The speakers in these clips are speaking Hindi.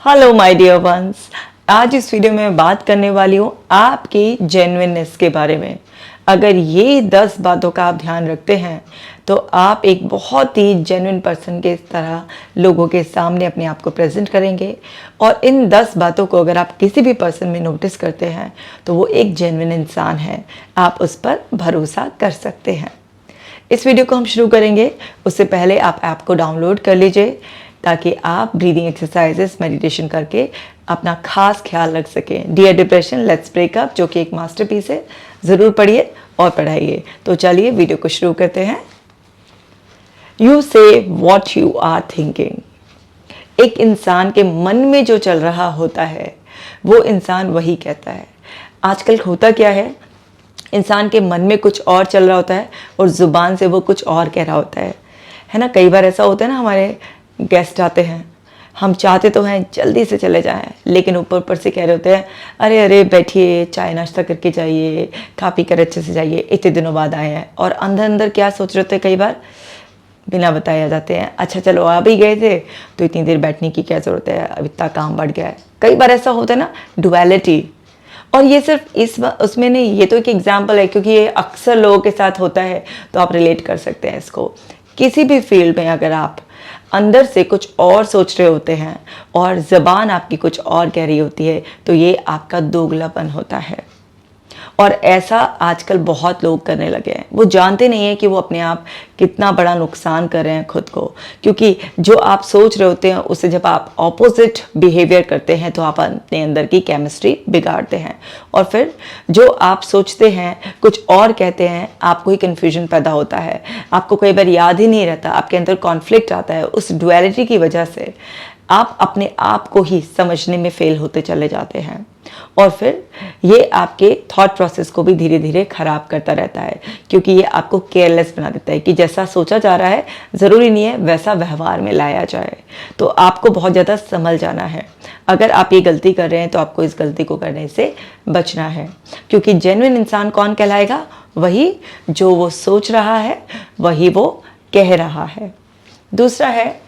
Hello my dear ones. आज इस वीडियो में मैं बात करने वाली हूँ आपकी जेन्युइननेस के बारे में। अगर ये 10 बातों का आप ध्यान रखते हैं तो आप एक बहुत ही जेन्युइन पर्सन के तरह लोगों के सामने अपने आप को प्रेजेंट करेंगे। और इन 10 बातों को अगर आप किसी भी पर्सन में नोटिस करते हैं तो वो एक जेन्युइन इंसान है, आप उस पर भरोसा कर सकते हैं। इस वीडियो को हम शुरू करेंगे उससे पहले आप ऐप को डाउनलोड कर लीजिए ताकि आप ब्रीदिंग एक्सरसाइजेस मेडिटेशन करके अपना खास ख्याल रख सकें। डियर डिप्रेशन लेट्स ब्रेकअप, जो कि एक मास्टरपीस है, ज़रूर पढ़िए और पढ़ाइए। तो चलिए वीडियो को शुरू करते हैं। यू से वॉट यू आर थिंकिंग। एक इंसान के मन में जो चल रहा होता है वो इंसान वही कहता है। आजकल होता क्या है, इंसान के मन में कुछ और चल रहा होता है और ज़ुबान से वो कुछ और कह रहा होता है ना। कई बार ऐसा होता है ना, हमारे गेस्ट आते हैं, हम चाहते तो हैं जल्दी से चले जाएं, लेकिन ऊपर ऊपर से कह रहे होते हैं अरे अरे बैठिए, चाय नाश्ता करके जाइए, खा पी कर अच्छे से जाइए, इतने दिनों बाद आए हैं। और अंदर अंदर क्या सोच रहे होते हैं, कई बार बिना बताए आ जाते हैं, अच्छा चलो आ भी गए थे तो इतनी देर बैठने की क्या ज़रूरत है, अब इतना काम बढ़ गया है। कई बार ऐसा होता है ना, डुअलिटी। और ये सिर्फ उसमें नहीं, ये तो एक एग्जाम्पल है क्योंकि ये अक्सर लोगों के साथ होता है, तो आप रिलेट कर सकते हैं इसको। किसी भी फील्ड में अगर आप अंदर से कुछ और सोच रहे होते हैं और ज़बान आपकी कुछ और कह रही होती है तो ये आपका दोगलापन होता है। और ऐसा आजकल बहुत लोग करने लगे हैं। वो जानते नहीं हैं कि वो अपने आप कितना बड़ा नुकसान कर रहे हैं खुद को, क्योंकि जो आप सोच रहे होते हैं उससे जब आप ऑपोजिट बिहेवियर करते हैं तो आप अपने अंदर की केमिस्ट्री बिगाड़ते हैं। और फिर जो आप सोचते हैं कुछ और कहते हैं, आपको ही कन्फ्यूजन पैदा होता है, आपको कई बार याद ही नहीं रहता, आपके अंदर कॉन्फ्लिक्ट आता है। उस डुअलिटी की वजह से आप अपने आप को ही समझने में फेल होते चले जाते हैं और फिर ये आपके थॉट प्रोसेस को भी धीरे धीरे ख़राब करता रहता है, क्योंकि ये आपको केयरलेस बना देता है कि जैसा सोचा जा रहा है ज़रूरी नहीं है वैसा व्यवहार में लाया जाए। तो आपको बहुत ज़्यादा संभल जाना है। अगर आप ये गलती कर रहे हैं तो आपको इस गलती को करने से बचना है, क्योंकि जेन्युइन इंसान कौन कहलाएगा? वही जो वो सोच रहा है वही वो कह रहा है। दूसरा है,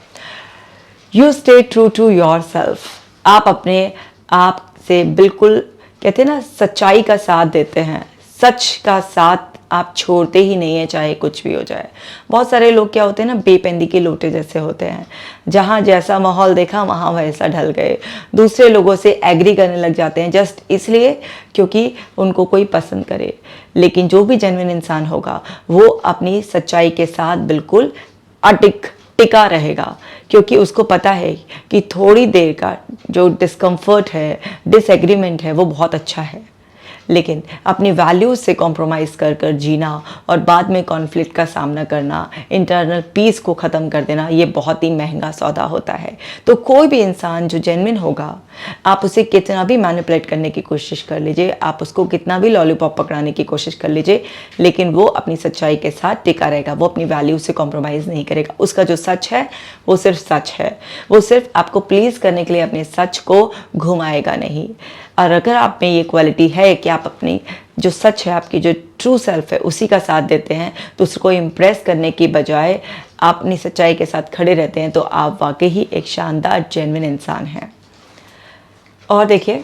you stay true to your self. आप अपने आप से बिल्कुल, कहते हैं ना, सच्चाई का साथ देते हैं। सच का साथ आप छोड़ते ही नहीं है, चाहे कुछ भी हो जाए। बहुत सारे लोग क्या होते हैं ना, बेपेंदी के लोटे जैसे होते हैं, जहाँ जैसा माहौल देखा वहाँ वैसा ढल गए। दूसरे लोगों से एग्री करने लग जाते हैं जस्ट इसलिए क्योंकि उनको कोई पसंद करे। लेकिन जो भी जेन्युइन इंसान होगा वो अपनी सच्चाई के साथ बिल्कुल टिका रहेगा, क्योंकि उसको पता है कि थोड़ी देर का जो डिस्कम्फर्ट है, डिसएग्रीमेंट है, वो बहुत अच्छा है। लेकिन अपनी वैल्यूज़ से कॉम्प्रोमाइज़ कर कर जीना और बाद में कॉन्फ्लिक्ट का सामना करना, इंटरनल पीस को ख़त्म कर देना, ये बहुत ही महंगा सौदा होता है। तो कोई भी इंसान जो जेन्युइन होगा, आप उसे कितना भी मैनिपुलेट करने की कोशिश कर लीजिए, आप उसको कितना भी लॉलीपॉप पकड़ाने की कोशिश कर लीजिए, लेकिन वो अपनी सच्चाई के साथ टिका रहेगा। वो अपनी वैल्यू से कॉम्प्रोमाइज़ नहीं करेगा। उसका जो सच है वो सिर्फ सच है। वो सिर्फ आपको प्लीज़ करने के लिए अपने सच को घुमाएगा नहीं। और अगर आप में ये क्वालिटी है कि आप अपनी जो सच है, आपकी जो ट्रू सेल्फ है, उसी का साथ देते हैं, तो उसको इम्प्रेस करने की बजाय आप अपनी सच्चाई के साथ खड़े रहते हैं, तो आप वाकई ही एक शानदार जेन्युइन इंसान हैं। और देखिए,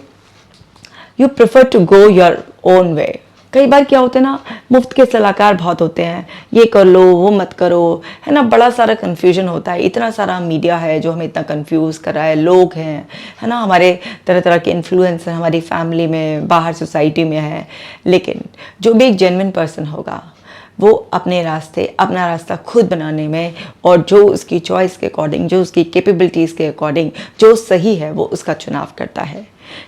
you prefer to go your own way. कई बार क्या होता है ना, मुफ्त के सलाहकार बहुत होते हैं, ये कर लो वो मत करो, है ना। बड़ा सारा कन्फ्यूजन होता है, इतना सारा मीडिया है जो हमें इतना कंफ्यूज कर रहा है, लोग हैं, है ना, हमारे तरह तरह के इन्फ्लुएंसर हमारी फैमिली में, बाहर सोसाइटी में है। लेकिन जो भी एक जेन्युइन पर्सन होगा वो अपने रास्ते, अपना रास्ता खुद बनाने में, और जो उसकी चॉइस के अकॉर्डिंग, जो उसकी कैपेबिलिटीज़ के अकॉर्डिंग जो सही है वो उसका चुनाव करता है,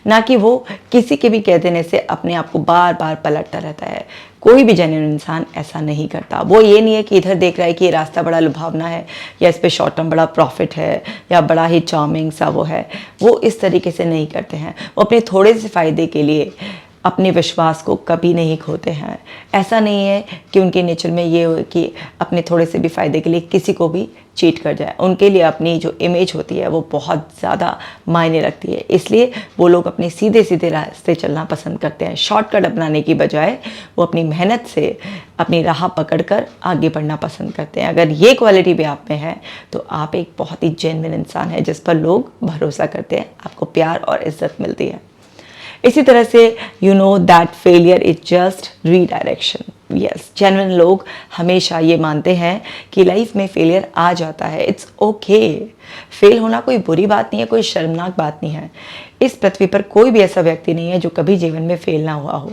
ना कि वो किसी के भी कह देने से अपने आप को बार बार पलटता रहता है। कोई भी जेन्युइन इंसान ऐसा नहीं करता। वो ये नहीं है कि इधर देख रहा है कि ये रास्ता बड़ा लुभावना है या इस पे शॉर्ट टर्म बड़ा प्रॉफिट है या बड़ा ही चार्मिंग सा वो है। वो इस तरीके से नहीं करते हैं। वो अपने थोड़े से फ़ायदे के लिए अपने विश्वास को कभी नहीं खोते हैं। ऐसा नहीं है कि उनके नेचर में ये हो कि अपने थोड़े से भी फ़ायदे के लिए किसी को भी चीट कर जाए। उनके लिए अपनी जो इमेज होती है वो बहुत ज़्यादा मायने रखती है, इसलिए वो लोग अपने सीधे सीधे रास्ते चलना पसंद करते हैं। शॉर्टकट अपनाने की बजाय वो अपनी मेहनत से अपनी राह पकड़कर आगे बढ़ना पसंद करते हैं। अगर ये क्वालिटी भी आप में है तो आप एक बहुत ही जेन्युइन इंसान है जिस पर लोग भरोसा करते हैं, आपको प्यार और इज्जत मिलती है। इसी तरह से you know that failure is just redirection. Yes, genuine लोग हमेशा ये मानते हैं कि लाइफ में फेलियर आ जाता है, इट्स ओके। फेल होना कोई बुरी बात नहीं है, कोई शर्मनाक बात नहीं है। इस पृथ्वी पर कोई भी ऐसा व्यक्ति नहीं है जो कभी जीवन में फेल ना हुआ हो।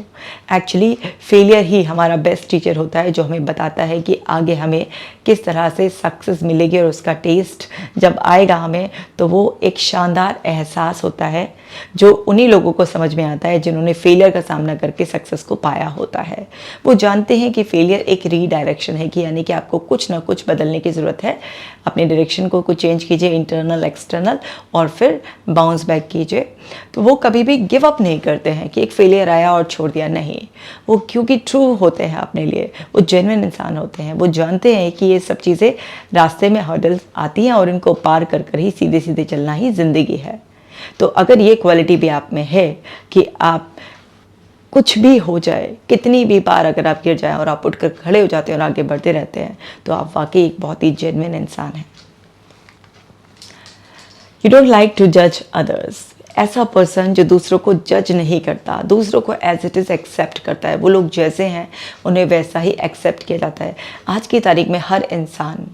एक्चुअली फेलियर ही हमारा बेस्ट टीचर होता है, जो हमें बताता है कि आगे हमें किस तरह से सक्सेस मिलेगी, और उसका टेस्ट जब आएगा हमें तो वो एक शानदार एहसास होता है जो उन्हीं लोगों को समझ में आता है जिन्होंने फेलियर का सामना करके सक्सेस को पाया होता है। वो जानते हैं कि फेलियर एक रीडायरेक्शन है, कि यानी कि आपको कुछ ना कुछ बदलने की ज़रूरत है। अपने डायरेक्शन को कुछ चेंज कीजिए, इंटरनल एक्सटर्नल, और फिर बाउंस बैक कीजिए। तो वो कभी भी गिव अप नहीं करते हैं कि एक फेलियर आया और छोड़ दिया, नहीं। वो क्योंकि ट्रू होते हैं अपने लिए, वो जेन्युइन इंसान होते हैं। वो जानते हैं कि ये सब चीज़ें रास्ते में हर्डल्स आती हैं और इनको पार कर कर ही सीधे सीधे चलना ही ज़िंदगी है। तो अगर ये क्वालिटी भी आप में है कि आप कुछ भी हो जाए, कितनी भी बार अगर आप गिर जाएं और आप उठकर खड़े हो जाते हैं और आगे बढ़ते रहते हैं, तो आप वाकई एक बहुत ही जेन्युइन इंसान हैं। यू डोंट लाइक टू जज अदर्स। ऐसा पर्सन जो दूसरों को जज नहीं करता, दूसरों को एज इट इज़ एक्सेप्ट करता है। वो लोग जैसे हैं उन्हें वैसा ही एक्सेप्ट किया जाता है। आज की तारीख में हर इंसान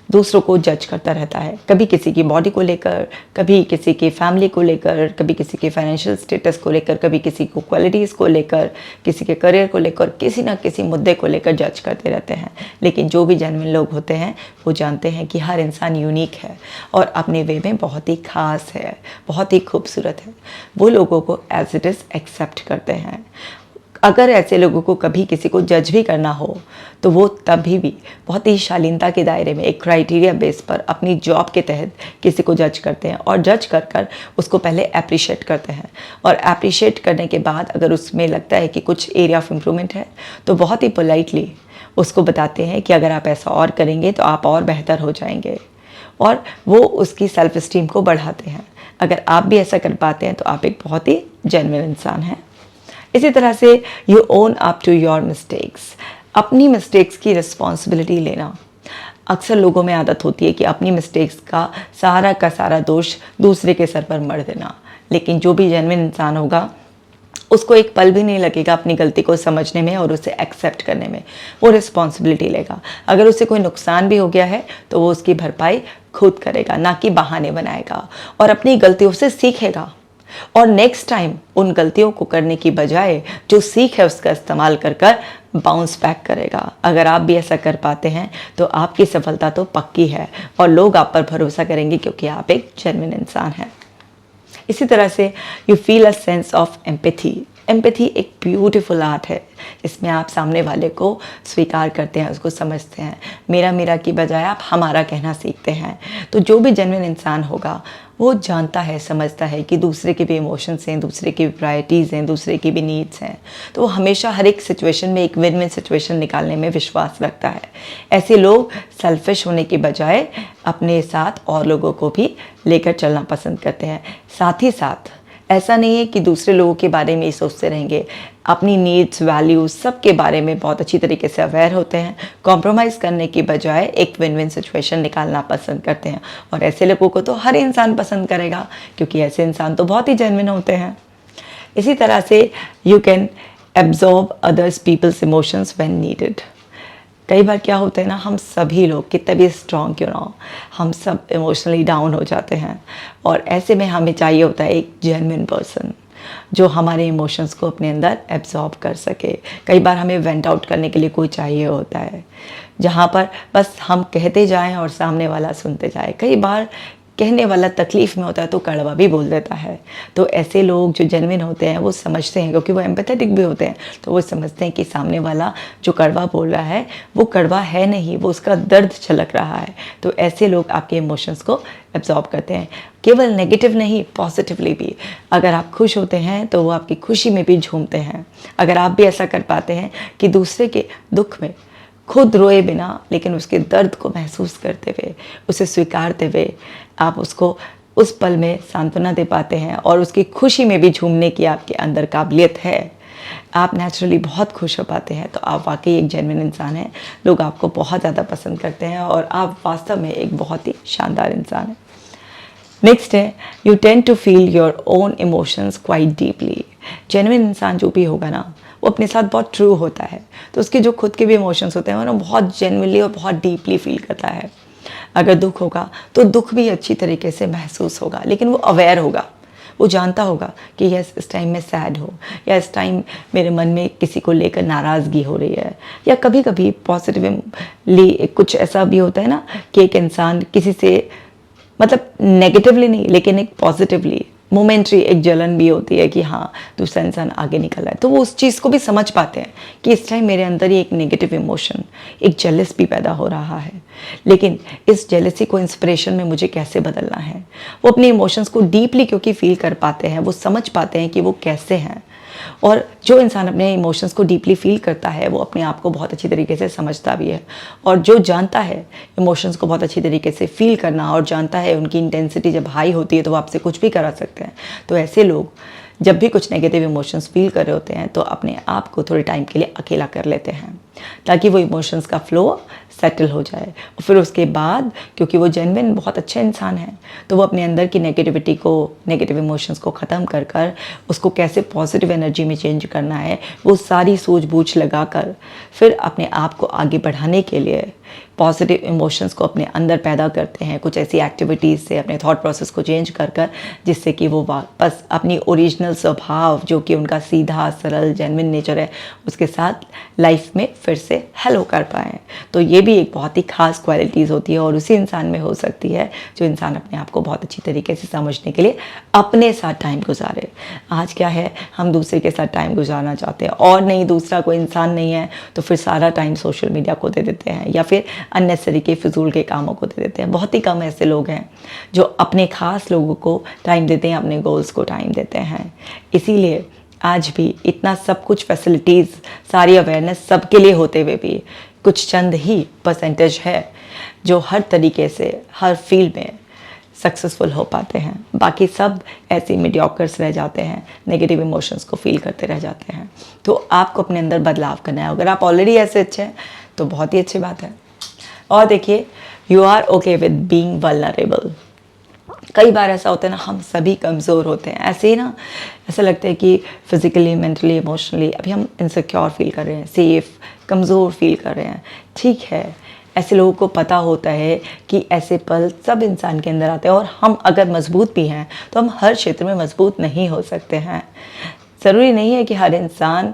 दूसरों को जज करता रहता है, कभी किसी की बॉडी को लेकर, कभी किसी की फैमिली को लेकर, कभी किसी के फाइनेंशियल स्टेटस को लेकर, कभी किसी को क्वालिटीज़ को लेकर, किसी के करियर को लेकर, किसी ना किसी मुद्दे को लेकर जज करते रहते हैं। लेकिन जो भी जेन्युइन लोग होते हैं वो जानते हैं कि हर इंसान यूनिक है और अपने वे में बहुत ही ख़ास है, बहुत ही खूबसूरत है। वो लोगों को एज इट इज़ एक्सेप्ट करते हैं। अगर ऐसे लोगों को कभी किसी को जज भी करना हो तो वो तभी भी बहुत ही शालीनता के दायरे में एक क्राइटेरिया बेस पर अपनी जॉब के तहत किसी को जज करते हैं, और जज कर कर उसको पहले अप्रिशिएट करते हैं। और अप्रिशिएट करने के बाद अगर उसमें लगता है कि कुछ एरिया ऑफ इम्प्रूवमेंट है तो बहुत ही पोलाइटली उसको बताते हैं कि अगर आप ऐसा और करेंगे तो आप और बेहतर हो जाएंगे, और वो उसकी सेल्फ इस्टीम को बढ़ाते हैं। अगर आप भी ऐसा कर पाते हैं तो आप एक बहुत ही जेन्युइन इंसान हैं। इसी तरह से you own up to your mistakes. अपनी मिस्टेक्स की रिस्पॉन्सिबिलिटी लेना। अक्सर लोगों में आदत होती है कि अपनी मिस्टेक्स का सारा दोष दूसरे के सर पर मढ़ देना, लेकिन जो भी जेन्युइन इंसान होगा उसको एक पल भी नहीं लगेगा अपनी गलती को समझने में और उसे एक्सेप्ट करने में। वो रिस्पॉन्सिबिलिटी लेगा। अगर उसे कोई नुकसान भी हो गया है तो वो उसकी भरपाई खुद करेगा, ना कि बहाने बनाएगा, और अपनी गलतियों से सीखेगा और नेक्स्ट टाइम उन गलतियों को करने की बजाय जो सीख है उसका इस्तेमाल कर कर बाउंस बैक करेगा। अगर आप भी ऐसा कर पाते हैं तो आपकी सफलता तो पक्की है और लोग आप पर भरोसा करेंगे क्योंकि आप एक जेन्युइन इंसान हैं। इसी तरह से you feel a sense of empathy. Empathy एक ब्यूटीफुल आर्ट है। इसमें आप सामने वाले को स्वीकार करते हैं, उसको समझते हैं। मेरा मेरा की बजाय आप हमारा कहना सीखते हैं। तो जो भी जेन्युइन इंसान होगा वो जानता है, समझता है कि दूसरे के भी इमोशंस हैं, दूसरे की भी प्रायोरिटीज़ हैं, दूसरे की भी नीड्स हैं। तो वो हमेशा हर एक सिचुएशन में एक विन विन सिचुएशन निकालने में विश्वास रखता है। ऐसे लोग सेल्फिश होने के बजाय अपने साथ और लोगों को भी लेकर चलना पसंद करते हैं। साथ ही साथ ऐसा नहीं है कि दूसरे लोगों के बारे में ही सोचते रहेंगे, अपनी नीड्स, वैल्यूज़ सब के बारे में बहुत अच्छी तरीके से अवेयर होते हैं। कॉम्प्रोमाइज़ करने की बजाय एक विन विन सिचुएशन निकालना पसंद करते हैं, और ऐसे लोगों को तो हर इंसान पसंद करेगा क्योंकि ऐसे इंसान तो बहुत ही जेन्युइन होते हैं। इसी तरह से you can absorb others people's emotions when needed. कई बार क्या होता है ना, हम सभी लोग कितने भी स्ट्रॉन्ग क्यों ना हो, हम सब इमोशनली डाउन हो जाते हैं, और ऐसे में हमें चाहिए होता है एक जेन्युइन पर्सन जो हमारे इमोशंस को अपने अंदर एब्जॉर्ब कर सके। कई बार हमें वेंट आउट करने के लिए कोई चाहिए होता है, जहाँ पर बस हम कहते जाएं और सामने वाला सुनते जाए। कई बार कहने वाला तकलीफ़ में होता है तो कड़वा भी बोल देता है। तो ऐसे लोग जो जेन्युइन होते हैं वो समझते हैं, क्योंकि वो एम्पैथेटिक भी होते हैं, तो वो समझते हैं कि सामने वाला जो कड़वा बोल रहा है वो कड़वा है नहीं, वो उसका दर्द झलक रहा है। तो ऐसे लोग आपके इमोशंस को एब्जॉर्ब करते हैं, केवल नेगेटिव नहीं, पॉजिटिवली भी। अगर आप खुश होते हैं तो वो आपकी खुशी में भी झूमते हैं। अगर आप भी ऐसा कर पाते हैं कि दूसरे के दुख में खुद रोए बिना लेकिन उसके दर्द को महसूस करते हुए, उसे स्वीकारते हुए आप उसको उस पल में सांत्वना दे पाते हैं और उसकी खुशी में भी झूमने की आपके अंदर काबिलियत है, आप नेचुरली बहुत खुश हो पाते हैं, तो आप वाकई एक जेन्युइन इंसान हैं। लोग आपको बहुत ज़्यादा पसंद करते हैं और आप वास्तव में एक बहुत ही शानदार इंसान हैं। नेक्स्ट है, you tend to feel your own emotions quite deeply. Genuine इंसान जो भी होगा ना, वो अपने साथ बहुत ट्रू होता है, तो उसके जो खुद के भी इमोशंस होते हैं वो ना बहुत जेन्युइनली और बहुत डीपली फील करता है। अगर दुख होगा तो दुख भी अच्छी तरीके से महसूस होगा, लेकिन वो अवेयर होगा, वो जानता होगा कि यस इस टाइम मैं सैड हूँ, या इस टाइम मेरे मन में किसी को लेकर नाराज़गी हो रही है, या कभी कभी पॉजिटिवली कुछ ऐसा भी होता है ना कि एक इंसान किसी से, मतलब नेगेटिवली नहीं लेकिन एक पॉजिटिवली मोमेंट्री एक जलन भी होती है कि हाँ दूसरा इंसान आगे निकल रहा है, तो वो उस चीज़ को भी समझ पाते हैं कि इस टाइम मेरे अंदर ही एक नेगेटिव इमोशन, एक जेलस भी पैदा हो रहा है, लेकिन इस जेलसी को इंस्पिरेशन में मुझे कैसे बदलना है। वो अपने इमोशंस को डीपली क्योंकि फील कर पाते हैं, वो समझ पाते हैं कि वो कैसे हैं। और जो इंसान अपने इमोशंस को डीपली फील करता है वो अपने आप को बहुत अच्छी तरीके से समझता भी है, और जो जानता है इमोशंस को बहुत अच्छी तरीके से फील करना और जानता है उनकी इंटेंसिटी जब हाई होती है तो वो आपसे कुछ भी करा सकते हैं, तो ऐसे लोग जब भी कुछ नेगेटिव इमोशंस फील कर रहे होते हैं तो अपने आप को थोड़े टाइम के लिए अकेला कर लेते हैं ताकि वो इमोशंस का फ्लो सेटल हो जाए। और फिर उसके बाद क्योंकि वो जेन्युइन बहुत अच्छे इंसान हैं तो वो अपने अंदर की नेगेटिविटी को, नेगेटिव इमोशंस को ख़त्म कर कर उसको कैसे पॉजिटिव एनर्जी में चेंज करना है वो सारी सूझबूझ लगा कर फिर अपने आप को आगे बढ़ाने के लिए पॉजिटिव इमोशंस को अपने अंदर पैदा करते हैं, कुछ ऐसी एक्टिविटीज़ से अपने थॉट प्रोसेस को चेंज कर कर जिससे कि वो वापस अपनी ओरिजिनल स्वभाव जो कि उनका सीधा सरल जेन्युइन नेचर है उसके साथ लाइफ में फिर से हेलो कर पाएँ। तो ये भी एक बहुत ही खास क्वालिटीज़ होती है और उसी इंसान में हो सकती है जो इंसान अपने आप को बहुत अच्छी तरीके से समझने के लिए अपने साथ टाइम गुजारे। आज क्या है, हम दूसरे के साथ टाइम गुजारना चाहते हैं और नहीं दूसरा कोई इंसान नहीं है तो फिर सारा टाइम सोशल मीडिया को दे देते हैं या फिर अननेसेसरी के फिजूल के कामों को दे देते हैं। बहुत ही कम ऐसे लोग हैं जो अपने खास लोगों को टाइम देते हैं, अपने गोल्स को टाइम देते हैं। इसीलिए आज भी इतना सब कुछ फैसिलिटीज़, सारी अवेयरनेस सबके लिए होते हुए भी कुछ चंद ही परसेंटेज है जो हर तरीके से हर फील्ड में सक्सेसफुल हो पाते हैं, बाकी सब ऐसे मीडियोकर्स रह जाते हैं, नेगेटिव इमोशंस को फील करते रह जाते हैं। तो आपको अपने अंदर बदलाव करना है। अगर आप ऑलरेडी ऐसे अच्छे हैं तो बहुत ही अच्छी बात है। और देखिए, you are okay with being vulnerable. कई बार ऐसा होता है ना, हम सभी कमज़ोर होते हैं, ऐसे ही ना ऐसा लगता है कि फिज़िकली, मेंटली, इमोशनली अभी हम इनसिक्योर फील कर रहे हैं, सेफ, कमज़ोर फील कर रहे हैं। ठीक है, ऐसे लोगों को पता होता है कि ऐसे पल सब इंसान के अंदर आते हैं और हम अगर मजबूत भी हैं तो हम हर क्षेत्र में मजबूत नहीं हो सकते हैं। ज़रूरी नहीं है कि हर इंसान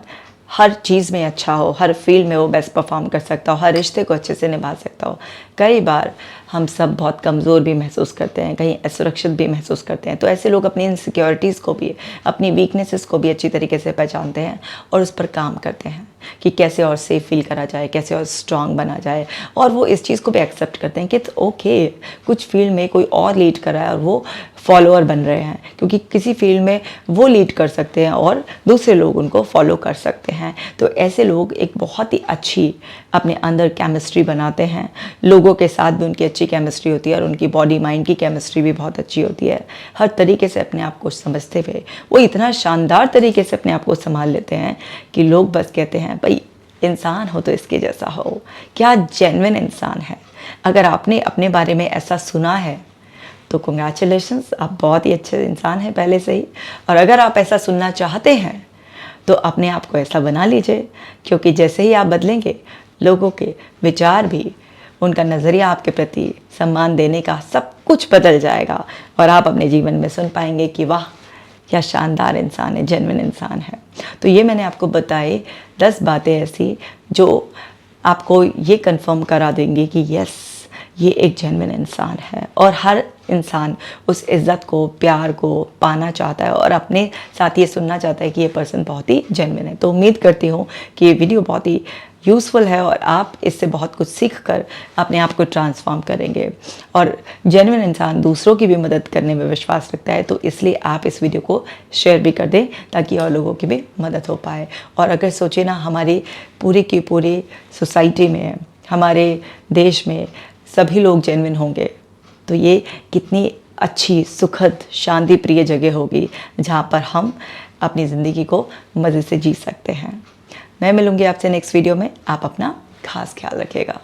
हर चीज़ में अच्छा हो, हर फील्ड में वो बेस्ट परफॉर्म कर सकता हो, हर रिश्ते को अच्छे से निभा सकता हो। कई बार हम सब बहुत कमज़ोर भी महसूस करते हैं, कहीं असुरक्षित भी महसूस करते हैं, तो ऐसे लोग अपनी इनसिक्योरिटीज़ को भी, अपनी वीकनेसेस को भी अच्छी तरीके से पहचानते हैं और उस पर काम करते हैं कि कैसे और सेफ फील करा जाए, कैसे और स्ट्रांग बना जाए। और वो इस चीज़ को भी एक्सेप्ट करते हैं कि ओके, कुछ फील्ड में कोई और लीड कर रहा है और वो फॉलोअर बन रहे हैं, क्योंकि किसी फील्ड में वो लीड कर सकते हैं और दूसरे लोग उनको फॉलो कर सकते हैं। तो ऐसे लोग एक बहुत ही अच्छी अपने अंदर केमिस्ट्री बनाते हैं, लोगों के साथ भी उनकी अच्छी केमिस्ट्री होती है और उनकी बॉडी माइंड की केमिस्ट्री भी बहुत अच्छी होती है। हर तरीके से अपने आप को समझते हुए वो इतना शानदार तरीके से अपने आप को संभाल लेते हैं कि लोग बस कहते हैं भाई इंसान हो तो इसके जैसा हो, क्या जेन्युइन इंसान है। अगर आपने अपने बारे में ऐसा सुना है तो कंग्रेचुलेशंस, आप बहुत ही अच्छे इंसान हैं पहले से ही। और अगर आप ऐसा सुनना चाहते हैं तो अपने आप को ऐसा बना लीजिए, क्योंकि जैसे ही आप बदलेंगे लोगों के विचार भी, उनका नज़रिया आपके प्रति, सम्मान देने का सब कुछ बदल जाएगा और आप अपने जीवन में सुन पाएंगे कि वाह क्या शानदार इंसान है, जेन्युइन इंसान है। तो ये मैंने आपको बताई 10 बातें ऐसी जो आपको ये कंफर्म करा देंगी कि यस ये एक जेन्युइन इंसान है। और हर इंसान उस इज़्ज़त को, प्यार को पाना चाहता है और अपने साथ ये सुनना चाहता है कि ये पर्सन बहुत ही जेन्युइन है। तो उम्मीद करती हूँ कि ये वीडियो बहुत ही यूज़फुल है और आप इससे बहुत कुछ सीख कर अपने आप को ट्रांसफॉर्म करेंगे। और जेन्युइन इंसान दूसरों की भी मदद करने में विश्वास रखता है, तो इसलिए आप इस वीडियो को शेयर भी कर दें ताकि और लोगों की भी मदद हो पाए। और अगर सोचे ना, हमारी पूरी की पूरी सोसाइटी में, हमारे देश में सभी लोग जेन्युइन होंगे तो ये कितनी अच्छी, सुखद, शांति प्रिय जगह होगी जहाँ पर हम अपनी ज़िंदगी को मज़े से जी सकते हैं। मैं मिलूँगी आपसे नेक्स्ट वीडियो में। आप अपना खास ख्याल रखिएगा।